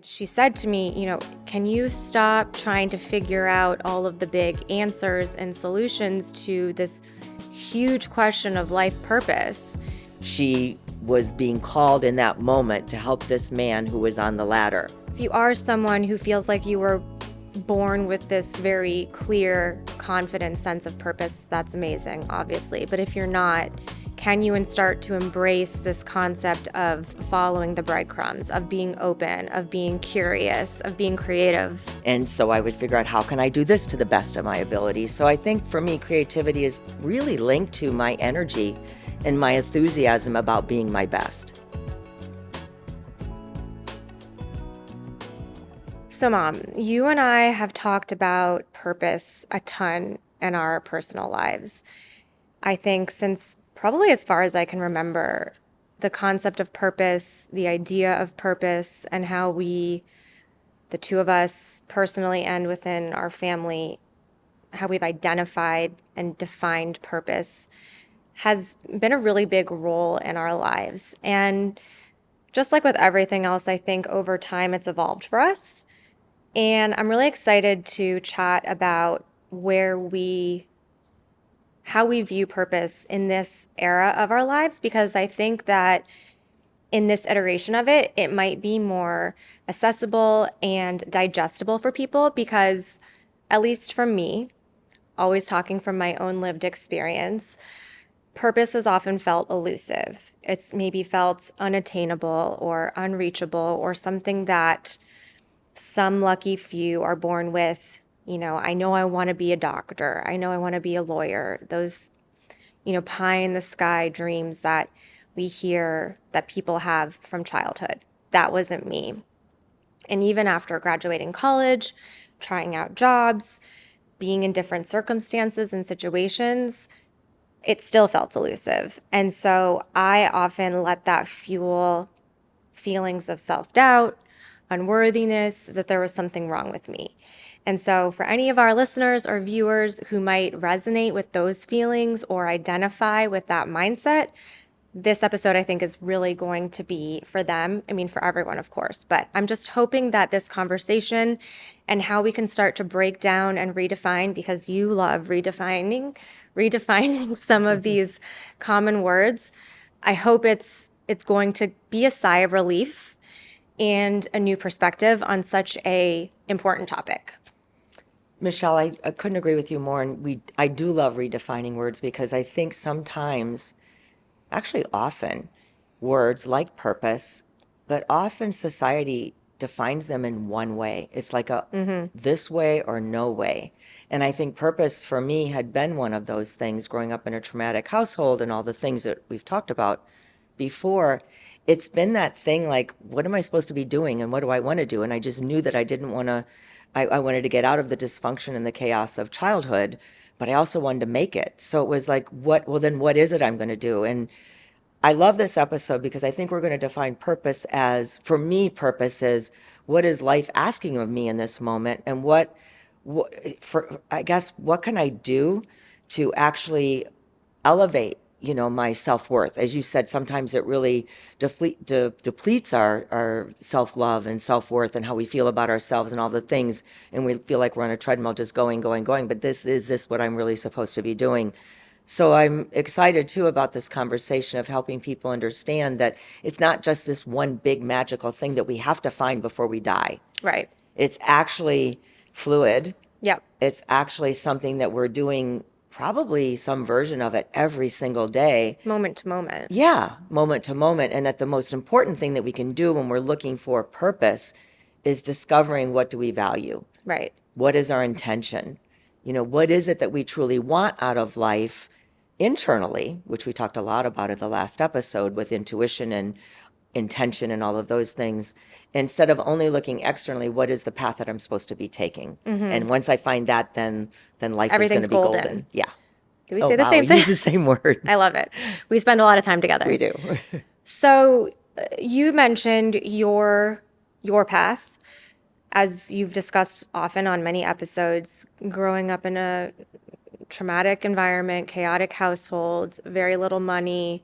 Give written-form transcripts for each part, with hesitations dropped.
she said to me, can you stop trying to figure out all of the big answers and solutions to this huge question of life purpose? She was being called in that moment to help this man who was on the ladder. If you are someone who feels like you were born with this very clear, confident sense of purpose, that's amazing, obviously. But if you're not, can you start to embrace this concept of following the breadcrumbs, of being open, of being curious, of being creative? And so I would figure out, how can I do this to the best of my ability? So I think for me, creativity is really linked to my energy and my enthusiasm about being my best. So, Mom, you and I have talked about purpose a ton in our personal lives. I think since probably as far as I can remember, the concept of purpose, the idea of purpose, and how we, the two of us personally and within our family, how we've identified and defined purpose has been a really big role in our lives. And just like with everything else, I think over time it's evolved for us. And I'm really excited to chat about how we view purpose in this era of our lives, because I think that in this iteration of it, it might be more accessible and digestible for people because, at least for me, always talking from my own lived experience, purpose has often felt elusive. It's maybe felt unattainable or unreachable or something that some lucky few are born with. I know I want to be a doctor. I know I want to be a lawyer. Those, pie in the sky dreams that we hear that people have from childhood. That wasn't me. And even after graduating college, trying out jobs, being in different circumstances and situations, it still felt elusive. And so I often let that fuel feelings of self-doubt, unworthiness, that there was something wrong with me. And so for any of our listeners or viewers who might resonate with those feelings or identify with that mindset, this episode I think is really going to be for them. I mean, for everyone, of course, but I'm just hoping that this conversation and how we can start to break down and redefine, because you love redefining some of these common words. I hope it's going to be a sigh of relief and a new perspective on such a important topic. Michelle, I couldn't agree with you more. And I do love redefining words because I think sometimes, actually often, words like purpose, but often society defines them in one way. It's like a this way or no way. And I think purpose for me had been one of those things growing up in a traumatic household and all the things that we've talked about before. It's been that thing like, what am I supposed to be doing and what do I want to do? And I just knew that I didn't want to, I wanted to get out of the dysfunction and the chaos of childhood, but I also wanted to make it. So it was like, then what is it I'm going to do? And I love this episode because I think we're going to define purpose as, for me, purpose is what is life asking of me in this moment, and what can I do to actually elevate, my self-worth. As you said, sometimes it really depletes our self-love and self-worth and how we feel about ourselves and all the things, and we feel like we're on a treadmill just going. But is this what I'm really supposed to be doing? So I'm excited too about this conversation of helping people understand that it's not just this one big magical thing that we have to find before we die. Right. It's actually fluid. Yep. It's actually something that we're doing, probably some version of it every single day. Moment to moment. Yeah, moment to moment. And that the most important thing that we can do when we're looking for purpose is discovering, what do we value? Right. What is our intention? What is it that we truly want out of life internally, which we talked a lot about in the last episode with intuition and intention and all of those things, instead of only looking externally, what is the path that I'm supposed to be taking? And once I find that, then life is going to be golden. Yeah. Do we say the same thing? We use the same word. I love it. We spend a lot of time together. We do. So you mentioned your path, as you've discussed often on many episodes, growing up in a traumatic environment, chaotic household, very little money.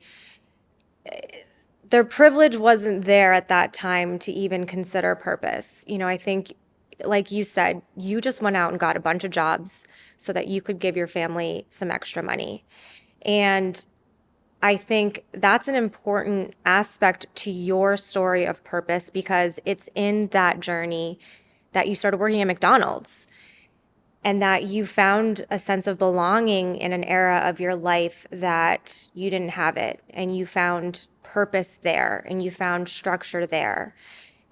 their privilege wasn't there at that time to even consider purpose. I think, like you said, you just went out and got a bunch of jobs so that you could give your family some extra money. And I think that's an important aspect to your story of purpose because it's in that journey that you started working at McDonald's and that you found a sense of belonging in an era of your life that you didn't have it. And you found purpose there and you found structure there.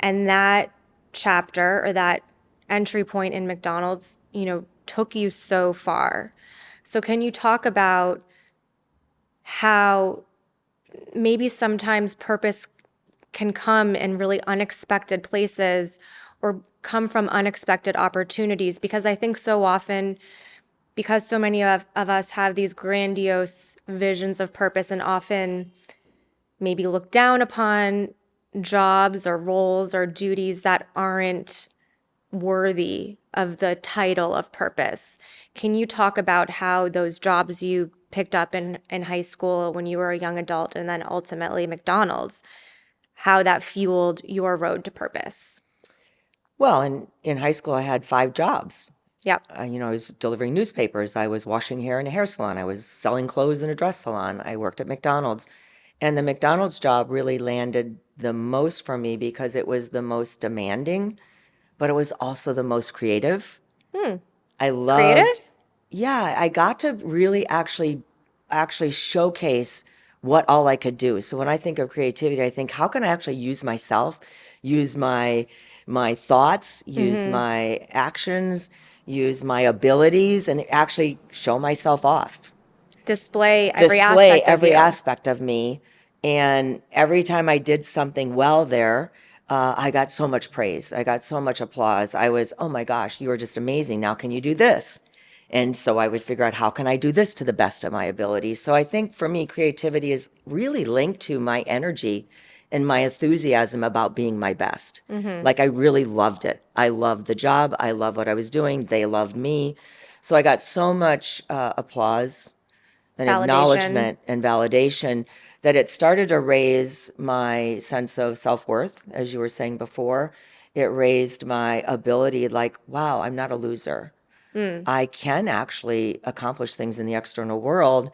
And that chapter or that entry point in McDonald's, took you so far. So, can you talk about how maybe sometimes purpose can come in really unexpected places or come from unexpected opportunities? Because I think so often, because so many of us have these grandiose visions of purpose and often maybe look down upon jobs or roles or duties that aren't worthy of the title of purpose. Can you talk about how those jobs you picked up in high school when you were a young adult and then ultimately McDonald's, how that fueled your road to purpose? Well, in high school, I had 5 jobs. Yep. I was delivering newspapers. I was washing hair in a hair salon. I was selling clothes in a dress salon. I worked at McDonald's. And the McDonald's job really landed the most for me because it was the most demanding, but it was also the most creative. I loved, Creative? yeah, I got to really actually showcase what all I could do. So when I think of creativity, I think how can I actually use myself, use my thoughts, use my actions, use my abilities and actually show myself off. Display every Display aspect of every you. aspect of me. And every time I did something well there, I got so much praise. I got so much applause. I was, oh my gosh, you are just amazing. Now, can you do this? And so I would figure out how can I do this to the best of my ability. So I think for me, creativity is really linked to my energy and my enthusiasm about being my best. Like I really loved it. I loved the job. I loved what I was doing. They loved me. So I got so much applause and Validation. acknowledgement and validation that it started to raise my sense of self-worth, as you were saying before. It raised my ability, like, wow, I'm not a loser. I can actually accomplish things in the external world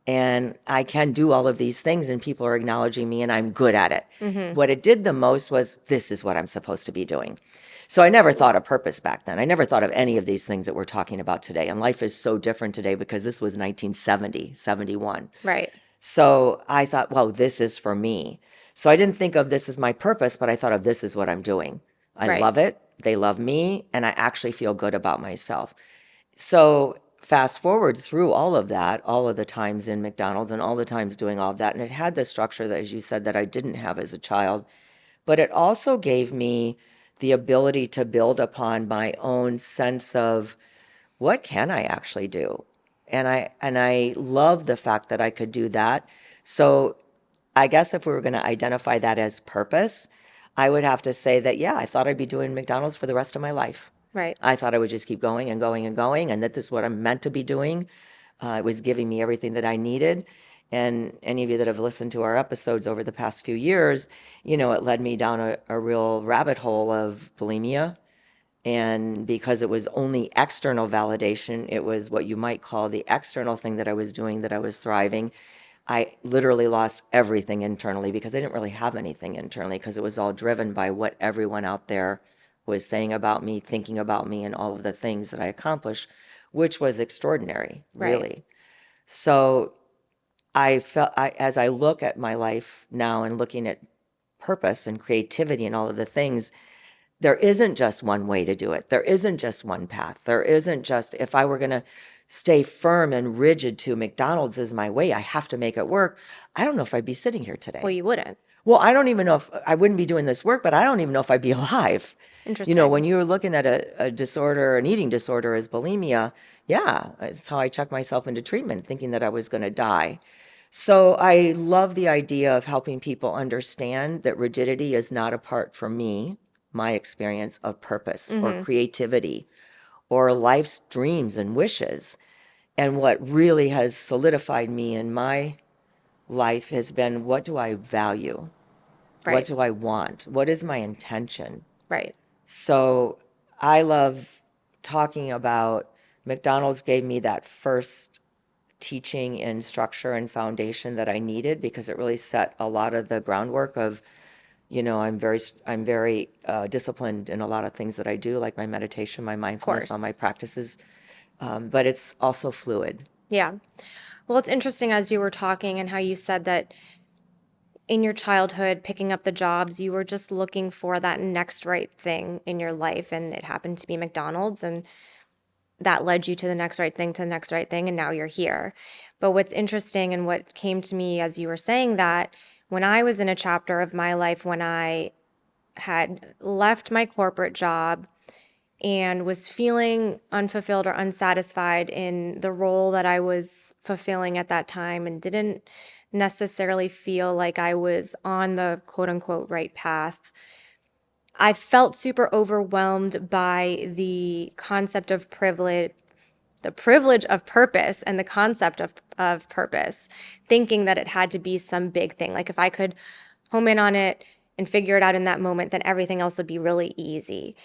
and I can do all of these things and people are acknowledging me and I'm good at it. What it did the most was this is what I'm supposed to be doing. So I never thought of purpose back then. I never thought of any of these things that we're talking about today. And life is so different today because this was 1970, 71. Right. So I thought, well, this is for me. So I didn't think of this as my purpose, but I thought of this is what I'm doing. I Right. love it. They love me. And I actually feel good about myself. So fast forward through all of that, all of the times in McDonald's and all the times doing all of that. And it had the structure that, as you said, that I didn't have as a child. But it also gave me the ability to build upon my own sense of what can I actually do? And I love the fact that I could do that. So I guess if we were going to identify that as purpose, I would have to say that, yeah, I thought I'd be doing McDonald's for the rest of my life. Right. I thought I would just keep going and going and going, and that this is what I'm meant to be doing. It was giving me everything that I needed. And any of you that have listened to our episodes over the past few years, it led me down a real rabbit hole of bulimia. And because it was only external validation, it was what you might call the external thing that I was doing, that I was thriving. I literally lost everything internally because I didn't really have anything internally because it was all driven by what everyone out there was saying about me, thinking about me, and all of the things that I accomplished, which was extraordinary, Right. really. So as I look at my life now and looking at purpose and creativity and all of the things, there isn't just one way to do it. There isn't just one path. There isn't just, if I were going to stay firm and rigid to McDonald's is my way, I have to make it work. I don't know if I'd be sitting here Well, today. you wouldn't. Well, I don't even know if I wouldn't be doing this work, but I don't even know if I'd be alive. When Interesting. you're looking at a disorder, an eating disorder as bulimia, yeah, that's how I checked myself into treatment, thinking that I was going to die. So I love the idea of helping people understand that rigidity is not a part for me, my experience of purpose or creativity or life's dreams and wishes. And what really has solidified me in my life has been what do I value? What Right. do I want? What is my intention? Right. So I love talking about McDonald's gave me that first teaching and structure and foundation that I needed because it really set a lot of the groundwork of, I'm very disciplined in a lot of things that I do, like my meditation, my Of mindfulness, all my course. practices. But it's also fluid. Yeah. Well, it's interesting as you were talking and how you said that in your childhood, picking up the jobs, you were just looking for that next right thing in your life. And it happened to be McDonald's. And that led you to the next right thing, to the next right thing. And now you're here. But what's interesting and what came to me as you were saying that, when I was in a chapter of my life when I had left my corporate job and was feeling unfulfilled or unsatisfied in the role that I was fulfilling at that time and didn't necessarily feel like I was on the quote unquote right path. I felt super overwhelmed by the concept of privilege, the privilege of purpose and the concept of purpose, thinking that it had to be some big thing. Like if I could home in on it and figure it out in that moment, then everything else would be really easy.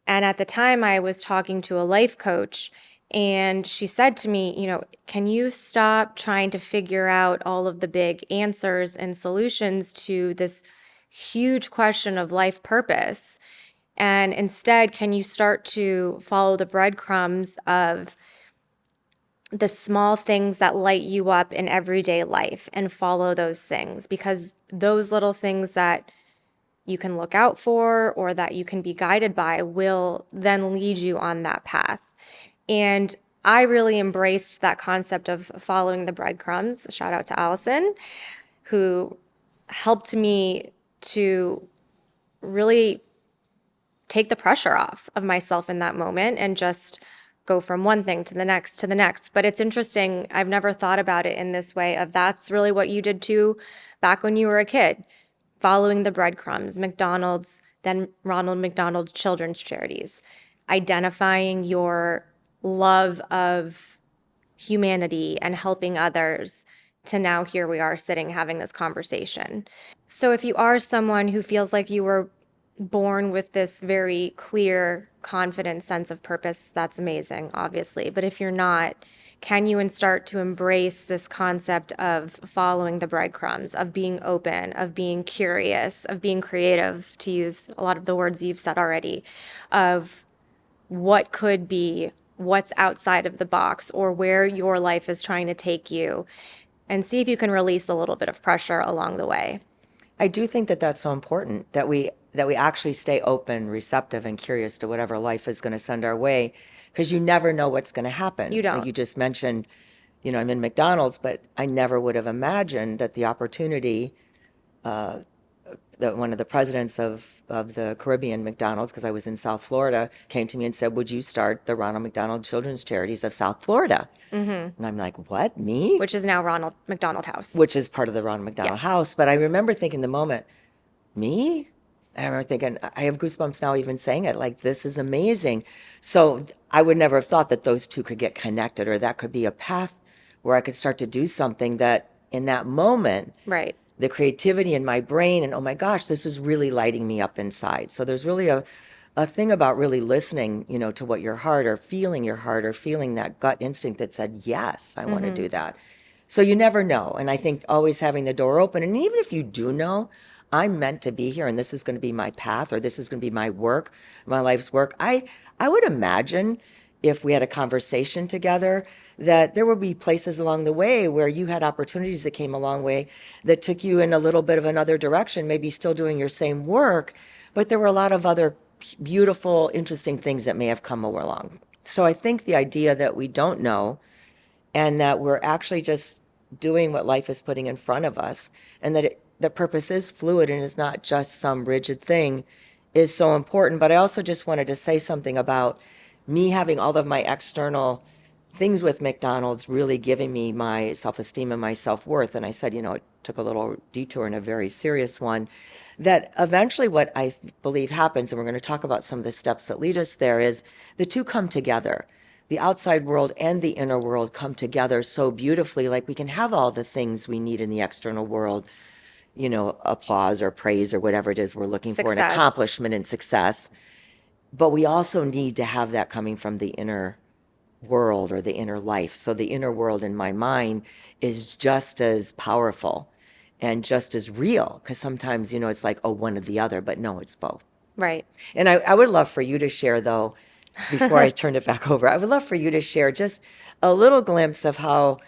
And at the time, I was talking to a life coach, and she said to me, can you stop trying to figure out all of the big answers and solutions to this huge question of life purpose? And instead, can you start to follow the breadcrumbs of the small things that light you up in everyday life and follow those things? Because those little things that you can look out for or that you can be guided by will then lead you on that path. And I really embraced that concept of following the breadcrumbs. Shout out to Allison, who helped me to really take the pressure off of myself in that moment and just go from one thing to the next to the next. But it's interesting. I've never thought about it in this way of that's really what you did too back when you were a kid, following the breadcrumbs, McDonald's, then Ronald McDonald Children's Charities, identifying your love of humanity and helping others to now here we are sitting having this conversation. So if you are someone who feels like you were born with this very clear, confident sense of purpose, that's amazing, obviously. But if you're not, can you and start to embrace this concept of following the breadcrumbs, of being open, of being curious, of being creative, to use a lot of the words you've said already, of what could be, what's outside of the box, or where your life is trying to take you, and see if you can release a little bit of pressure along the way. I do think that that's so important that we actually stay open, receptive, and curious to whatever life is going to send our way, because you never know what's going to happen. You Like don't. you just mentioned, I'm in McDonald's, but I never would have imagined that the opportunity that one of the presidents of the Caribbean McDonald's, because I was in South Florida, came to me and said, "Would you start the Ronald McDonald Children's Charities of South Florida?" And I'm like, "What, me?" Which is now Ronald McDonald House. Which is part of the Ronald Yeah. McDonald House. But I remember thinking the moment, me? I remember thinking, I have goosebumps now even saying it, like, this is amazing. So I would never have thought that those two could get connected, or that could be a path where I could start to do something that in that moment, Right. the creativity in my brain, and oh my gosh, this is really lighting me up inside. So there's really a thing about really listening, to what your heart, or feeling that gut instinct that said, yes, I want to do that. So you never know. And I think always having the door open, and even if you do know, I'm meant to be here and this is going to be my path, or this is going to be my work, my life's work. I would imagine if we had a conversation together that there would be places along the way where you had opportunities that came a long way that took you in a little bit of another direction, maybe still doing your same work, but there were a lot of other beautiful, interesting things that may have come along. So I think the idea that we don't know, and that we're actually just doing what life is putting in front of us, and that the purpose is fluid and is not just some rigid thing, is so important. But I also just wanted to say something about me having all of my external things with McDonald's really giving me my self-esteem and my self-worth. And I said, it took a little detour and a very serious one, that eventually what I believe happens, and we're going to talk about some of the steps that lead us there, is the two come together. The outside world and the inner world come together so beautifully. Like we can have all the things we need in the external world, applause or praise or whatever it is we're looking for, an Success. accomplishment and success. But we also need to have that coming from the inner world or the inner life. So the inner world in my mind is just as powerful and just as real, because sometimes, it's like, oh, one or the other, but no, it's both. Right. And I would love for you to share, though, before I turn it back over, I would love for you to share just a little glimpse of how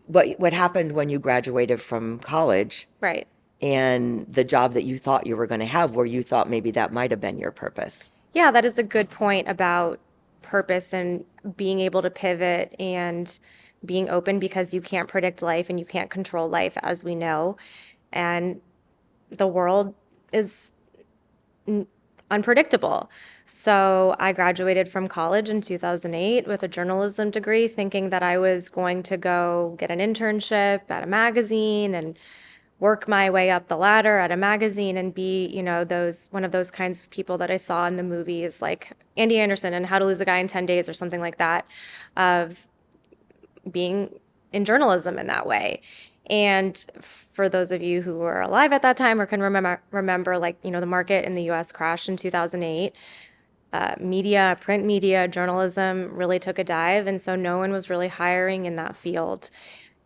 what happened when you graduated from college Right. and the job that you thought you were going to have, where you thought maybe that might have been your purpose. Yeah, that is a good point about purpose and being able to pivot and being open, because you can't predict life and you can't control life, as we know. And the world is unpredictable. So I graduated from college in 2008 with a journalism degree, thinking that I was going to go get an internship at a magazine and work my way up the ladder at a magazine and be, those one of those kinds of people that I saw in the movies like Andy Anderson and How to Lose a Guy in 10 Days or something like that, of being in journalism in that way. And for those of you who were alive at that time or can remember, like, the market in the US crashed in 2008. Print media, journalism really took a dive. And so no one was really hiring in that field.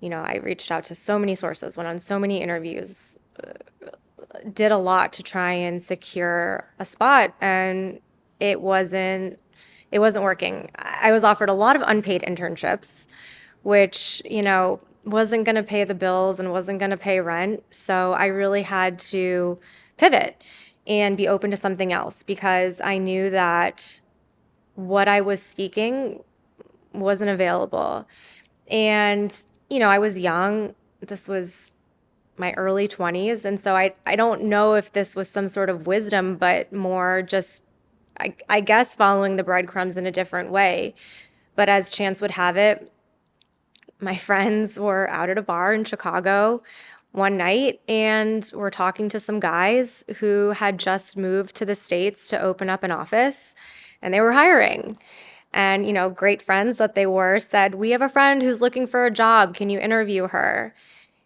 I reached out to so many sources, went on so many interviews, did a lot to try and secure a spot, and it wasn't working. I was offered a lot of unpaid internships, which, wasn't going to pay the bills and wasn't going to pay rent. So I really had to pivot and be open to something else, because I knew that what I was seeking wasn't available. And, I was young. This was my early 20s. And so I don't know if this was some sort of wisdom, but more just, I guess, following the breadcrumbs in a different way. But as chance would have it, my friends were out at a bar in Chicago one night and were talking to some guys who had just moved to the States to open up an office, and they were hiring. And, great friends that they were said, "We have a friend who's looking for a job. Can you interview her?"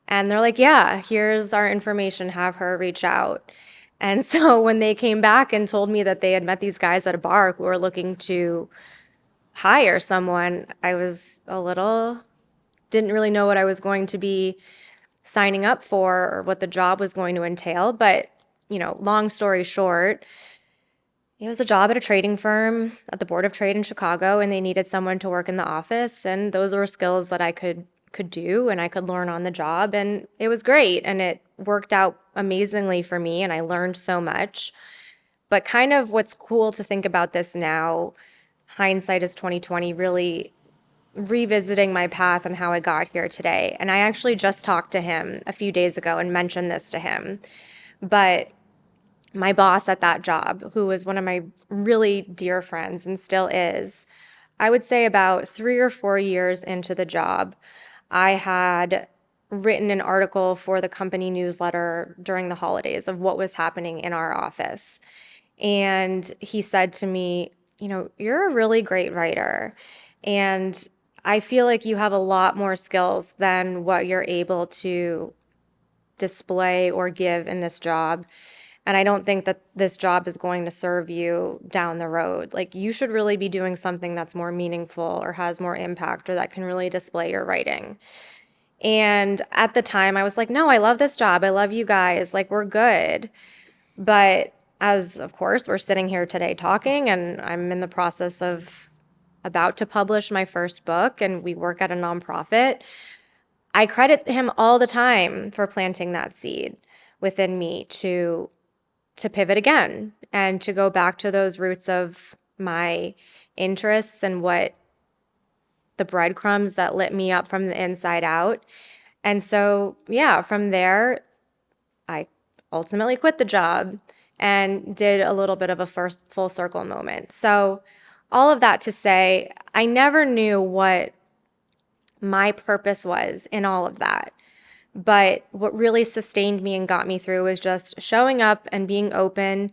And they're like, "Yeah, here's our information. Have her reach out." And so when they came back and told me that they had met these guys at a bar who were looking to hire someone, I was didn't really know what I was going to be signing up for or what the job was going to entail. But, long story short, it was a job at a trading firm at the Board of Trade in Chicago, and they needed someone to work in the office. And those were skills that I could do and I could learn on the job. And it was great. And it worked out amazingly for me. And I learned so much. But kind of what's cool to think about this now, hindsight is 2020, really revisiting my path and how I got here today. And I actually just talked to him a few days ago and mentioned this to him. But my boss at that job, who was one of my really dear friends and still is, I would say about 3 or 4 years into the job, I had written an article for the company newsletter during the holidays of what was happening in our office. And he said to me, "You're a really great writer. And I feel like you have a lot more skills than what you're able to display or give in this job. And I don't think that this job is going to serve you down the road. Like, you should really be doing something that's more meaningful or has more impact or that can really display your writing." And at the time, I was like, "No, I love this job. I love you guys. Like, we're good." But as, of course, we're sitting here today talking, and I'm in the process of about to publish my first book, and we work at a nonprofit, I credit him all the time for planting that seed within me to pivot again and to go back to those roots of my interests and what the breadcrumbs that lit me up from the inside out. And so, yeah, from there, I ultimately quit the job and did a little bit of a first full circle moment. So, all of that to say, I never knew what my purpose was in all of that. But what really sustained me and got me through was just showing up and being open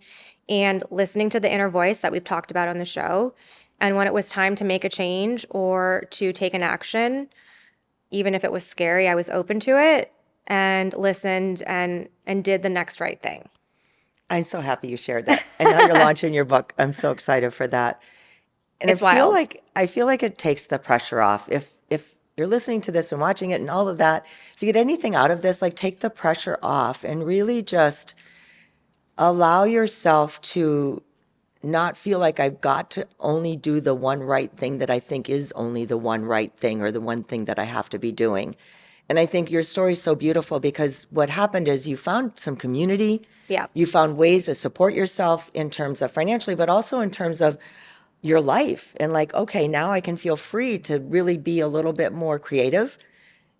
and listening to the inner voice that we've talked about on the show. And when it was time to make a change or to take an action, even if it was scary, I was open to it. and listened and did the next right thing. I'm so happy you shared that. And now you're launching your book. I'm so excited for that. And It's wild. I feel like it takes the pressure off. If you're listening to this and watching it and all of that, if you get anything out of this, like take the pressure off and really just allow yourself to not feel like I've got to only do the one right thing that I think is only the one right thing or the one thing that I have to be doing. And I think your story is so beautiful because what happened is you found some community. Yeah. You found ways to support yourself in terms of financially, but also in terms of your life. And like, okay, now I can feel free to really be a little bit more creative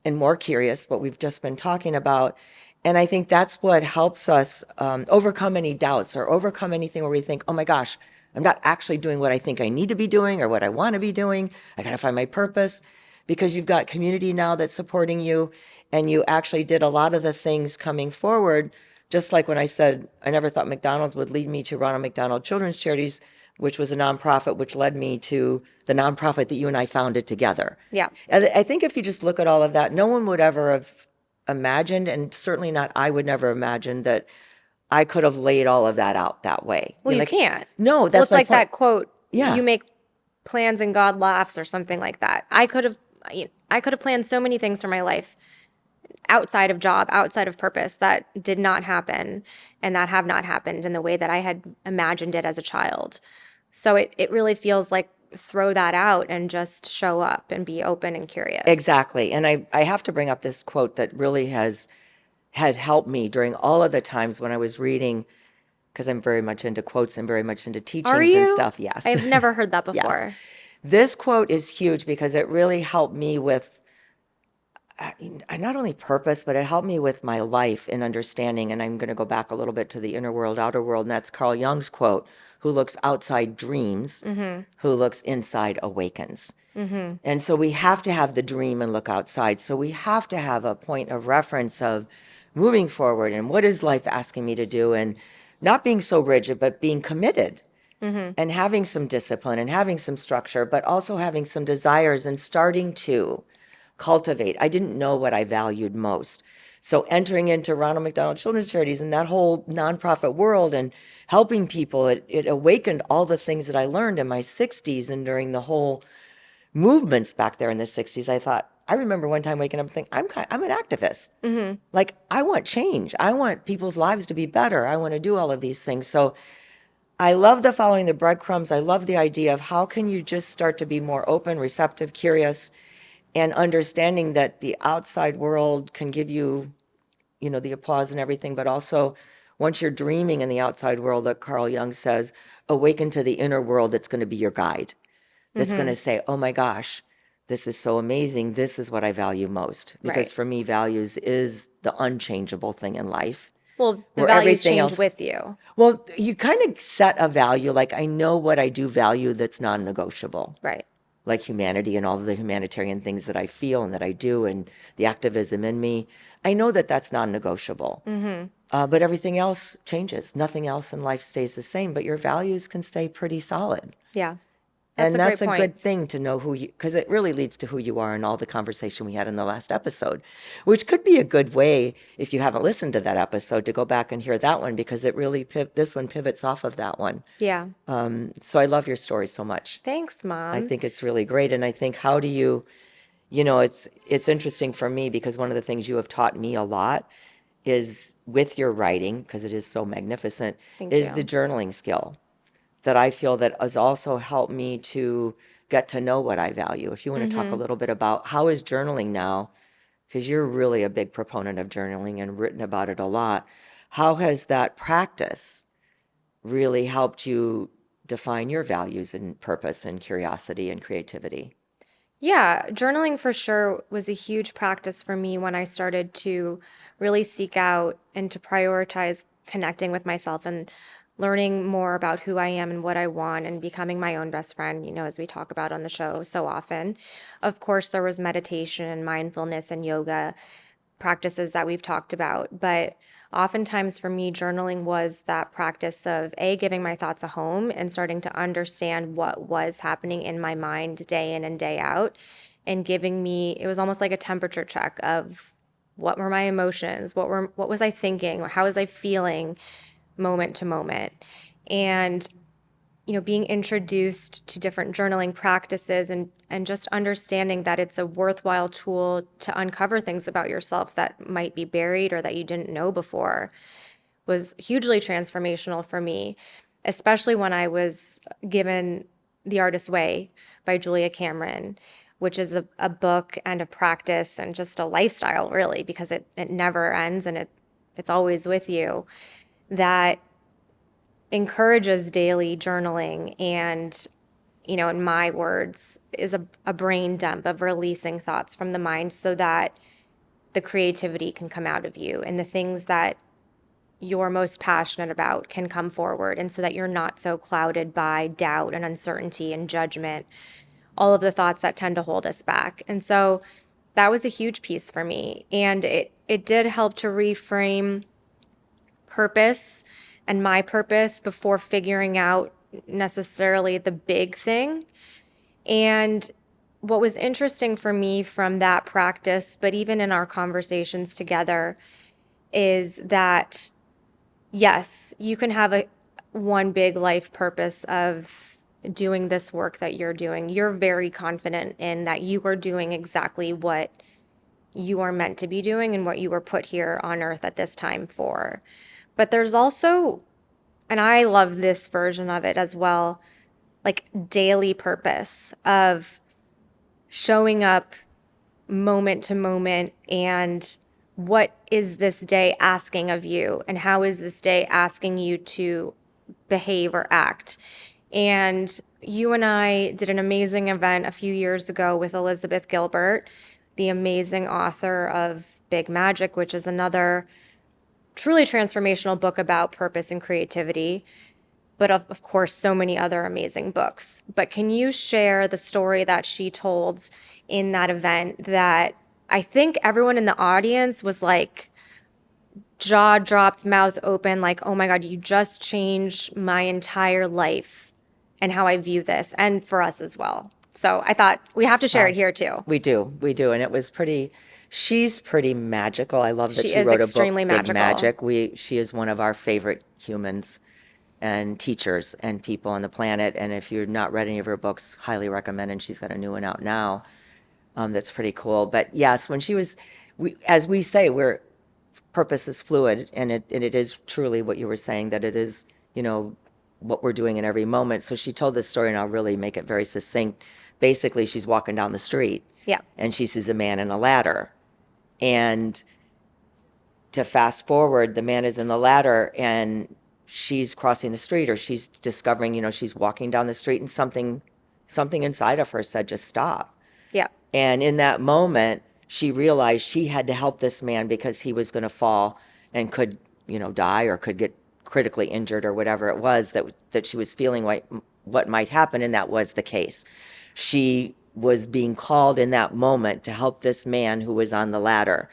and more curious, what we've just been talking about. And I think that's what helps us overcome any doubts or overcome anything where we think, oh my gosh, I'm not actually doing what I think I need to be doing or what I want to be doing. I got to find my purpose because you've got community now that's supporting you. And you actually did a lot of the things coming forward. Just like when I said, I never thought McDonald's would lead me to Ronald McDonald Children's Charities, which was a nonprofit, which led me to the nonprofit that you and I founded together. Yeah. And I think if you just look at all of that, no one would ever have imagined, and certainly not I would never imagine that I could have laid all of that out that way. Well, You're you like, can't. no, Well, that's it's my like point. that quote, Yeah. you make plans and God laughs or something like that. I could have planned so many things for my life outside of job, outside of purpose that did not happen and that have not happened in the way that I had imagined it as a child. So it really feels like throw that out and just show up and be open and curious. Exactly. And I have to bring up this quote that really had helped me during all of the times when I was reading, because I'm very much into quotes and very much into Are teachings and you? stuff. Yes. I've never heard that Yes. before. This quote is huge because it really helped me with not only purpose, but it helped me with my life and understanding. And I'm going to go back a little bit to the inner world, outer world. And that's Carl Jung's quote, who looks outside dreams, who looks inside awakens. And so we have to have the dream and look outside. So we have to have a point of reference of moving forward and what is life asking me to do, and not being so rigid, but being committed and having some discipline and having some structure, but also having some desires and starting to cultivate. I didn't know what I valued most. So entering into Ronald McDonald Children's Charities and that whole nonprofit world and helping people, it awakened all the things that I learned in my 60s and during the whole movements back there in the 60s. I remember one time waking up and thinking, I'm an activist. Like, I want change. I want people's lives to be better. I want to do all of these things. So I love the following the breadcrumbs. I love the idea of how can you just start to be more open, receptive, curious, and understanding that the outside world can give you, the applause and everything, but also once you're dreaming in the outside world, that Carl Jung says, awaken to the inner world that's going to be your guide. That's going to say, oh my gosh, this is so amazing. This is what I value most. Because Right. for me, values is the unchangeable thing in life. Well, the Where values everything change else- with you. Well, you kind of set a value, like I know what I do value that's non-negotiable. Right. Like humanity and all of the humanitarian things that I feel and that I do and the activism in me. I know that that's non-negotiable. But everything else changes. Nothing else in life stays the same, but your values can stay pretty solid. Yeah. And that's a a great point. good thing to know because it really leads to who you are and all the conversation we had in the last episode, which could be a good way, if you haven't listened to that episode, to go back and hear that one because it really, this one pivots off of that one. Yeah. So I love your story so much. Thanks, Mom. I think it's really great. And I think how do you, it's interesting for me because one of the things you have taught me a lot is with your writing, because it is so magnificent, Thank is you. the journaling skill that I feel that has also helped me to get to know what I value. If you want to talk a little bit about how is journaling now, because you're really a big proponent of journaling and written about it a lot, how has that practice really helped you define your values and purpose and curiosity and creativity? Yeah, journaling for sure was a huge practice for me when I started to really seek out and to prioritize connecting with myself and learning more about who I am and what I want and becoming my own best friend, as we talk about on the show so often. Of course, there was meditation and mindfulness and yoga practices that we've talked about, but oftentimes for me, journaling was that practice of giving my thoughts a home and starting to understand what was happening in my mind day in and day out, and giving me, it was almost like a temperature check of what were my emotions, what was I thinking, or how was I feeling moment to moment. And being introduced to different journaling practices and just understanding that it's a worthwhile tool to uncover things about yourself that might be buried or that you didn't know before was hugely transformational for me, especially when I was given The Artist's Way by Julia Cameron, which is a book and a practice and just a lifestyle, really, because it never ends and it's always with you, that encourages daily journaling and, in my words, is a brain dump of releasing thoughts from the mind so that the creativity can come out of you and the things that you're most passionate about can come forward, and so that you're not so clouded by doubt and uncertainty and judgment, all of the thoughts that tend to hold us back. And so that was a huge piece for me. And it did help to reframe purpose and my purpose before figuring out necessarily the big thing. And what was interesting for me from that practice, but even in our conversations together, is that yes, you can have a one big life purpose of doing this work that you're doing. You're very confident in that you are doing exactly what you are meant to be doing and what you were put here on earth at this time for. But there's also, and I love this version of it as well, like daily purpose of showing up moment to moment and what is this day asking of you and how is this day asking you to behave or act. And you and I did an amazing event a few years ago with Elizabeth Gilbert, the amazing author of Big Magic, which is another truly transformational book about purpose and creativity, but of course, so many other amazing books. But can you share the story that she told in that event that I think everyone in the audience was like jaw dropped, mouth open, like, oh my God, you just changed my entire life and how I view this, and for us as well. So I thought we have to share it Wow. here too. We do. And it was she's pretty magical. I love that She she is wrote a book, extremely Big magical. Magic. She is one of our favorite humans and teachers and people on the planet. And if you've not read any of her books, highly recommend. And she's got a new one out now. That's pretty cool. But yes, when she was, as we say, purpose is fluid, and it is truly what you were saying, that it is, what we're doing in every moment. So she told this story, and I'll really make it very succinct. Basically, she's walking down the street, Yeah. and she sees a man in a ladder. And to fast forward, the man is in the ladder, and she's crossing the street, or she's discovering, she's walking down the street, and something inside of her said, just stop. Yeah. And in that moment, she realized she had to help this man because he was going to fall and could, die, or could get critically injured, or whatever it was that she was feeling what might happen. And that was the case. She was being called in that moment to help this man who was on the ladder.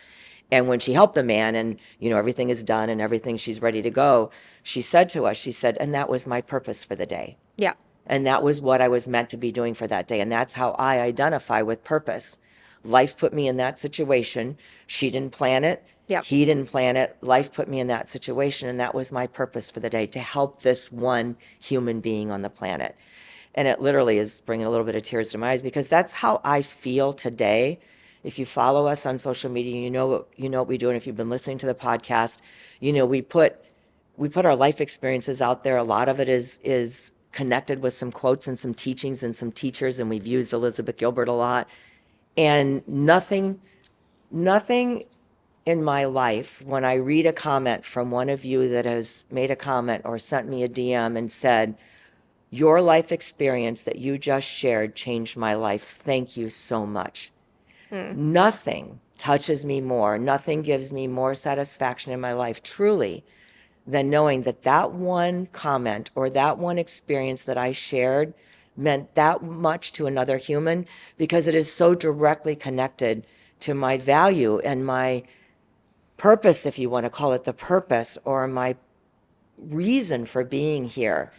And when she helped the man, and everything is done and everything, she's ready to go, she said to us, she said, and that was my purpose for the day. Yeah. And that was what I was meant to be doing for that day. And that's how I identify with purpose. Life put me in that situation. She didn't plan it. Yep. He didn't plan it. Life put me in that situation. And that was my purpose for the day, to help this one human being on the planet. And it literally is bringing a little bit of tears to my eyes, because that's how I feel today. If you follow us on social media, you know what we do. And if you've been listening to the podcast, we put our life experiences out there. A lot of it is connected with some quotes and some teachings and some teachers, and we've used Elizabeth Gilbert a lot. And nothing in my life, when I read a comment from one of you that has made a comment or sent me a DM and said, your life experience that you just shared changed my life, thank you so much. Nothing touches me more, nothing gives me more satisfaction in my life, truly, than knowing that one comment or that one experience that I shared meant that much to another human, because it is so directly connected to my value and my purpose, if you want to call it the purpose, or my reason for being here,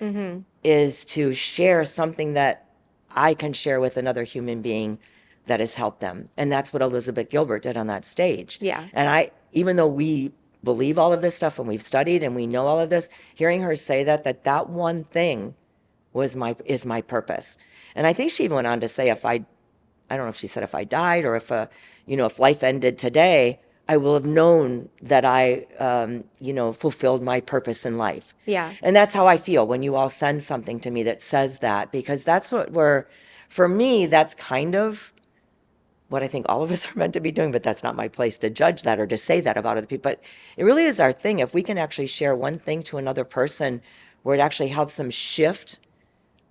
is to share something that I can share with another human being that has helped them. And that's what Elizabeth Gilbert did on that stage. Yeah. And even though we believe all of this stuff and we've studied and we know all of this, hearing her say that one thing is my purpose. And I think she even went on to say, I don't know if she said if I died or if life ended today, I will have known that I, fulfilled my purpose in life. Yeah. And that's how I feel when you all send something to me that says that, because that's for me, that's kind of what I think all of us are meant to be doing, but that's not my place to judge that or to say that about other people. But it really is our thing. If we can actually share one thing to another person where it actually helps them shift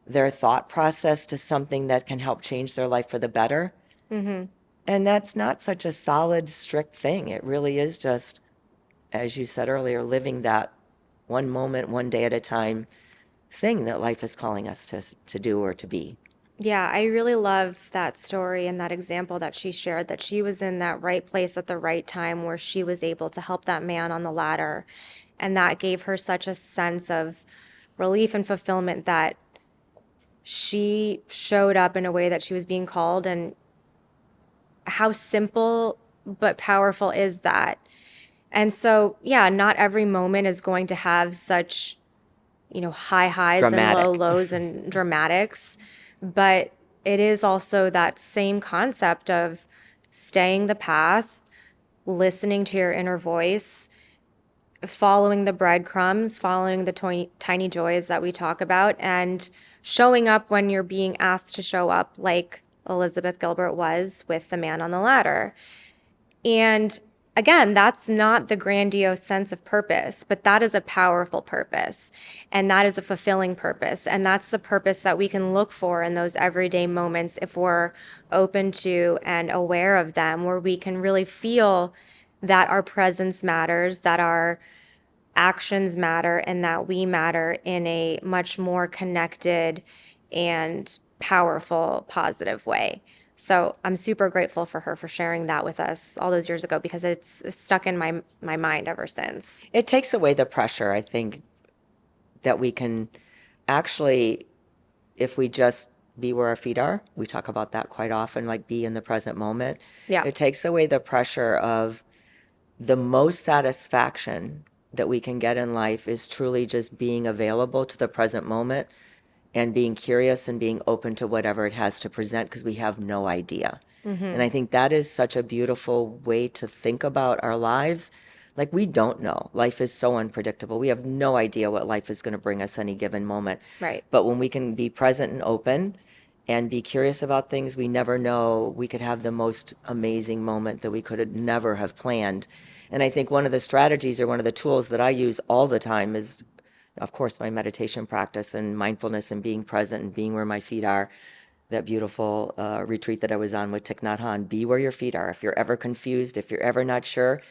their thought process to something that can help change their life for the better. Mm-hmm. And that's not such a solid, strict thing. It really is just, as you said earlier, living that one moment, one day at a time thing that life is calling us to do or to be. Yeah, I really love that story and that example that she shared, that she was in that right place at the right time where she was able to help that man on the ladder. And that gave her such a sense of relief and fulfillment that she showed up in a way that she was being called. And how simple but powerful is that? And so, yeah, not every moment is going to have such, high highs and low Dramatic. lows and dramatics, but it is also that same concept of staying the path, listening to your inner voice, following the breadcrumbs, following the tiny joys that we talk about, and showing up when you're being asked to show up, like Elizabeth Gilbert was with the man on the ladder. And again, that's not the grandiose sense of purpose, but that is a powerful purpose. And that is a fulfilling purpose. And that's the purpose that we can look for in those everyday moments if we're open to and aware of them, where we can really feel that our presence matters, that our actions matter, and that we matter in a much more connected and powerful, positive way. So I'm super grateful for her for sharing that with us all those years ago, because it's stuck in my mind ever since. It takes away the pressure, I think, that we can actually, if we just be where our feet are, we talk about that quite often, like be in the present moment. Yeah. It takes away the pressure of the most satisfaction that we can get in life is truly just being available to the present moment and being curious and being open to whatever it has to present, because we have no idea. And I think that is such a beautiful way to think about our lives. Like, we don't know. Life is so unpredictable. We have no idea what life is going to bring us any given moment. Right. But when we can be present and open and be curious about things, we never know. We could have the most amazing moment that we could have never have planned. And I think one of the strategies or one of the tools that I use all the time is, of course, my meditation practice and mindfulness and being present and being where my feet are. That beautiful retreat that I was on with Thich Nhat Hanh, be where your feet are. If you're ever confused, if you're ever not sure,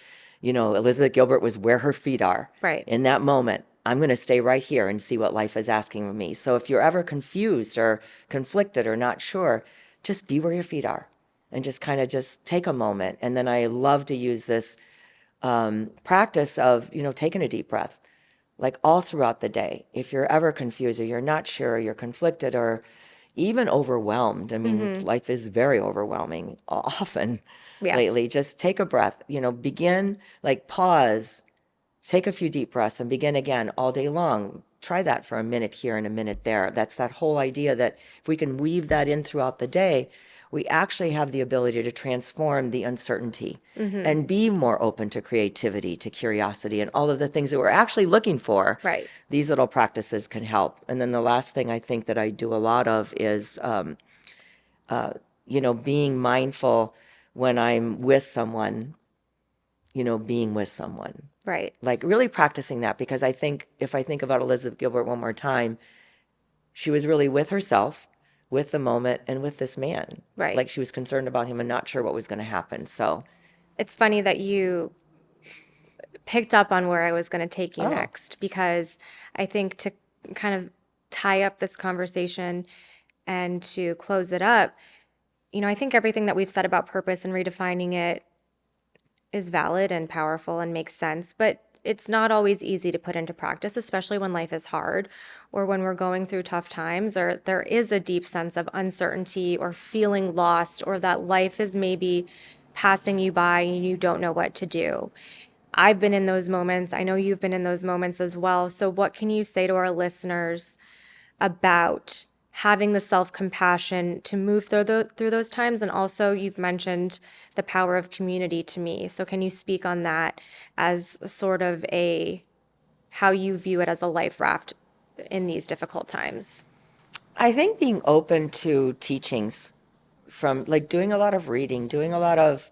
Elizabeth Gilbert was where her feet are. Right. In that moment, I'm going to stay right here and see what life is asking of me. So if you're ever confused or conflicted or not sure, just be where your feet are and just kind of just take a moment. And then I love to use this practice of, taking a deep breath, like all throughout the day. If you're ever confused or you're not sure, you're conflicted or even overwhelmed. I mean, life is very overwhelming often Yes. lately. Just take a breath, begin, like pause, take a few deep breaths and begin again all day long. Try that for a minute here and a minute there. That's that whole idea that if we can weave that in throughout the day, we actually have the ability to transform the uncertainty and be more open to creativity, to curiosity, and all of the things that we're actually looking for. Right. These little practices can help. And then the last thing I think that I do a lot of is, being mindful when I'm with someone, being with someone. Right. Like really practicing that, because I think if I think about Elizabeth Gilbert one more time, she was really with herself, with the moment, and with this man. Right. Like she was concerned about him and not sure what was going to happen. So, It's funny that you picked up on where I was going to take you oh, next, because I think to kind of tie up this conversation and to close it up, I think everything that we've said about purpose and redefining it is valid and powerful and makes sense. But it's not always easy to put into practice, especially when life is hard or when we're going through tough times or there is a deep sense of uncertainty or feeling lost or that life is maybe passing you by and you don't know what to do. I've been in those moments. I know you've been in those moments as well. So, what can you say to our listeners about having the self-compassion to move through those times? And also, you've mentioned the power of community to me. So, can you speak on that as sort of a how you view it as a life raft in these difficult times? I think being open to teachings from like doing a lot of reading, doing a lot of,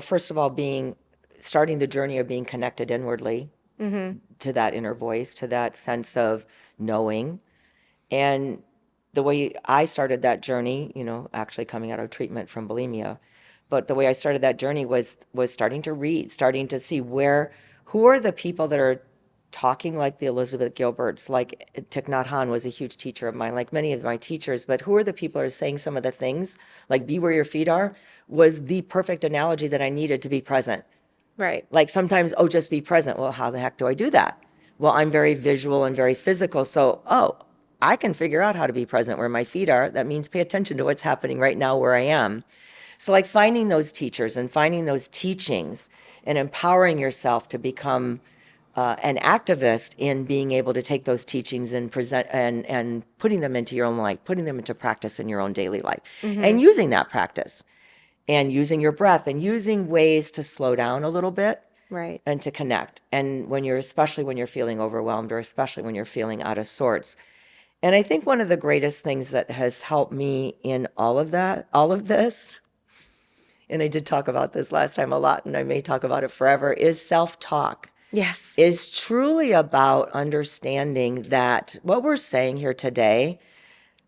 first of all, starting the journey of being connected inwardly to that inner voice, to that sense of knowing. And the way I started that journey, actually coming out of treatment from bulimia, but the way I started that journey was starting to read, starting to see who are the people that are talking like the Elizabeth Gilberts, like Thich Nhat Hanh was a huge teacher of mine, like many of my teachers, but who are the people that are saying some of the things, like be where your feet are, was the perfect analogy that I needed to be present. Right. Like sometimes, oh, just be present. Well, how the heck do I do that? Well, I'm very visual and very physical. So, I can figure out how to be present where my feet are. That means pay attention to what's happening right now where I am. So, like finding those teachers and finding those teachings and empowering yourself to become an activist in being able to take those teachings and present and putting them into your own life, putting them into practice in your own daily life, and using that practice and using your breath and using ways to slow down a little bit Right. and to connect. And especially when you're feeling overwhelmed or especially when you're feeling out of sorts. And I think one of the greatest things that has helped me in all of this, and I did talk about this last time a lot, and I may talk about it forever, is self-talk. Yes. Is truly about understanding that what we're saying here today,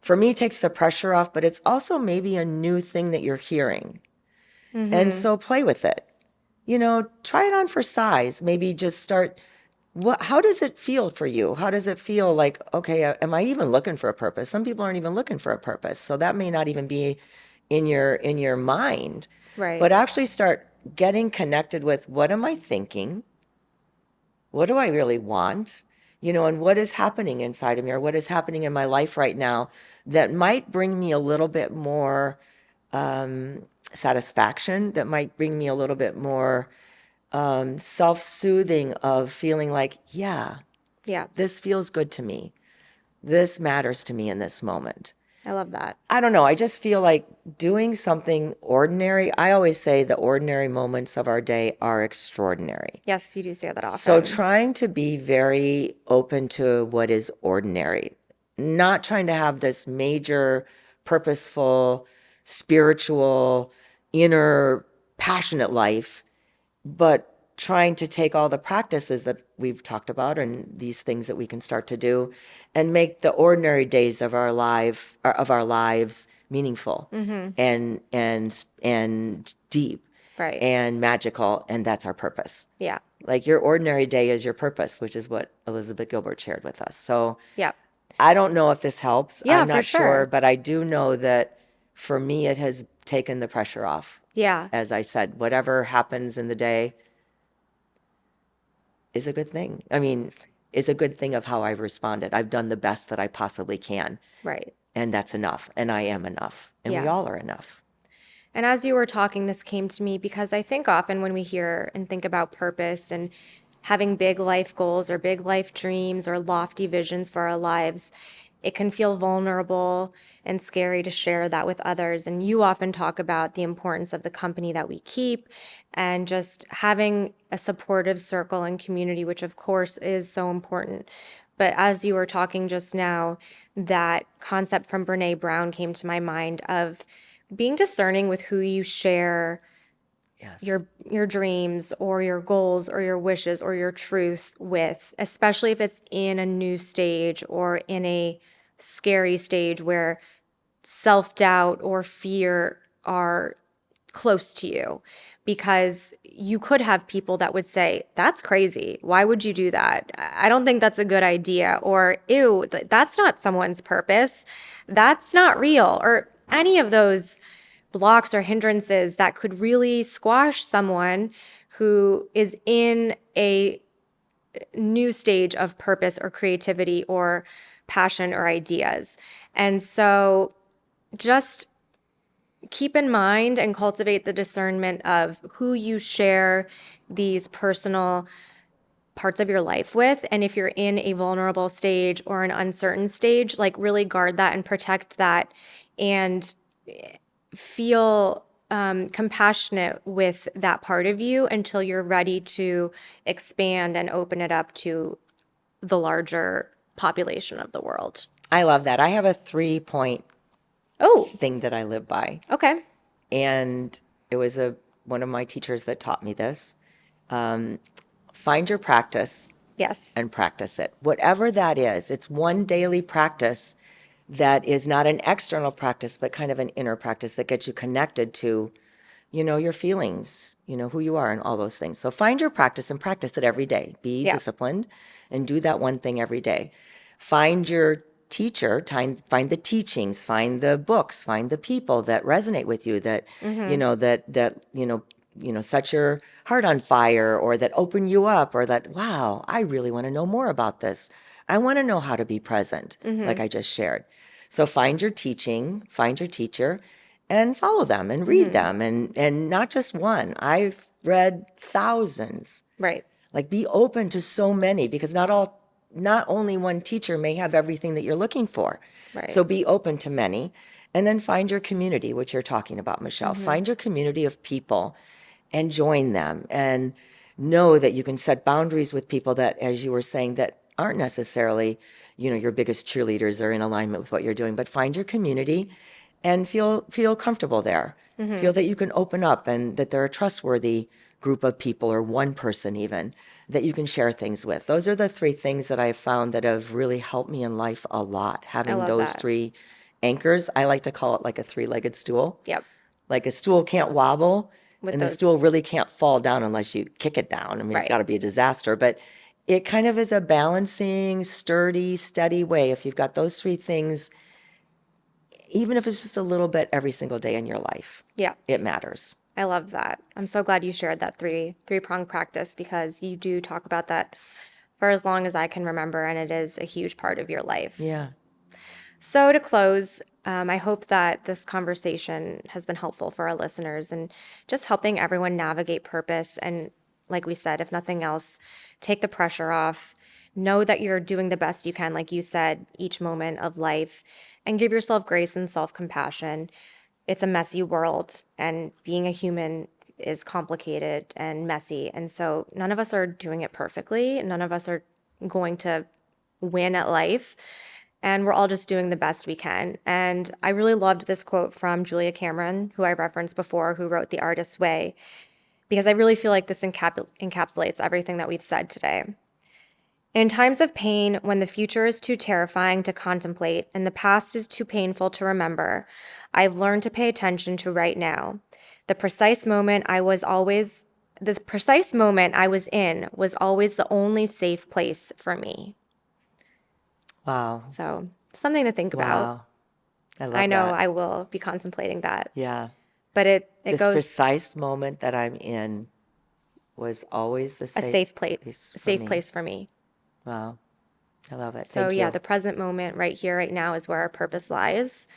for me, takes the pressure off, but it's also maybe a new thing that you're hearing. And so play with it. Try it on for size. Maybe just start. How does it feel for you? How does it feel like, okay, am I even looking for a purpose? Some people aren't even looking for a purpose. So that may not even be in your mind. Right. But actually start getting connected with what am I thinking? What do I really want? And what is happening inside of me or what is happening in my life right now that might bring me a little bit more satisfaction, that might bring me a little bit more self-soothing of feeling like, yeah, Yeah. this feels good to me. This matters to me in this moment. I love that. I don't know. I just feel like doing something ordinary. I always say the ordinary moments of our day are extraordinary. Yes, you do say that So often. trying to be very open to what is ordinary, not trying to have this major, purposeful, spiritual, inner, passionate life, but trying to take all the practices that we've talked about and these things that we can start to do and make the ordinary days of our lives meaningful and deep Right. and magical, and that's our purpose. Yeah. Like your ordinary day is your purpose, which is what Elizabeth Gilbert shared with us. So Yeah. I don't know if this helps. Yeah, I'm for not sure, sure. but I do know that for me, it has taken the pressure off. Yeah. As I said, whatever happens in the day is a good thing. I mean, is a good thing of how I've responded. I've done the best that I possibly can, Right. and that's enough. And I am enough, and we Yeah. all are enough. And as you were talking, this came to me because I think often when we hear and think about purpose and having big life goals or big life dreams or lofty visions for our lives, it can feel vulnerable and scary to share that with others. And you often talk about the importance of the company that we keep and just having a supportive circle and community, which of course is so important. But as you were talking just now, that concept from Brene Brown came to my mind of being discerning with who you share Yes. your dreams or your goals or your wishes or your truth with, especially if it's in a new stage or in a scary stage where self-doubt or fear are close to you, because you could have people that would say, that's crazy. Why would you do that? I don't think that's a good idea. Or, ew, that's not someone's purpose. That's not real. Or any of those blocks or hindrances that could really squash someone who is in a new stage of purpose or creativity or passion or ideas. And so just keep in mind and cultivate the discernment of who you share these personal parts of your life with. And if you're in a vulnerable stage or an uncertain stage, like really guard that and protect that and feel compassionate with that part of you until you're ready to expand and open it up to the larger population of the world. I love that. I have a 3-point Oh, thing that I live by. okay. And it was one of my teachers that taught me this. Find your practice Yes. and practice it. Whatever that is, it's one daily practice that is not an external practice, but kind of an inner practice that gets you connected to, your feelings, who you are and all those things. So find your practice and practice it every day. Be Yeah. disciplined and do that one thing every day. Find your teacher, find the teachings, find the books, find the people that resonate with you, that, set your heart on fire, or that open you up, or that, wow, I really want to know more about this. I want to know how to be present, like I just shared. So find your teaching, find your teacher, and follow them and read them, and not just one. I've read thousands. Right. Like, be open to so many, because not only one teacher may have everything that you're looking for. Right. So be open to many. And then find your community, which you're talking about, Michelle. Find your community of people and join them, and know that you can set boundaries with people that, as you were saying, that aren't necessarily, your biggest cheerleaders or in alignment with what you're doing. But find your community and feel comfortable there. Feel that you can open up, and that they're a trustworthy group of people, or one person even, that you can share things with. Those are the 3 things that I've found that have really helped me in life a lot. I Having love those that. 3 anchors. I like to call it like a 3-legged stool. Yep. Like, a stool can't wobble, With and the those. stool really can't fall down unless you kick it down. I mean, it's Right. got to be a disaster, but it kind of is a balancing, sturdy, steady way. If you've got those 3 things, even if it's just a little bit every single day in your life, Yeah. it matters. I love that. I'm so glad you shared that three-prong practice, because you do talk about that for as long as I can remember, and it is a huge part of your life. Yeah. So to close, I hope that this conversation has been helpful for our listeners and just helping everyone navigate purpose. And like we said, if nothing else, take the pressure off. Know that you're doing the best you can, like you said, each moment of life, and give yourself grace and self-compassion. It's a messy world, and being a human is complicated and messy. And so none of us are doing it perfectly. None of us are going to win at life. And we're all just doing the best we can. And I really loved this quote from Julia Cameron, who I referenced before, who wrote The Artist's Way, because I really feel like this encapsulates everything that we've said today. In times of pain, when the future is too terrifying to contemplate and the past is too painful to remember, I've learned to pay attention to right now. The precise moment I was in was always the only safe place for me. Wow. So, something to think about. Wow. I love I know that. I will be contemplating that. Yeah. But it This goes precise moment that I'm in was always the a safe place, place for safe me. place for me. Wow. I love it. So Thank yeah, you. the present moment right here, right now is where our purpose lies.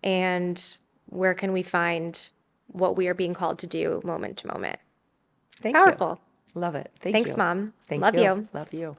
And where can we find what we are being called to do moment to moment? Thank Powerful. you. Love it. Thank Thanks, you. Mom. Thank Love you. you. Love you.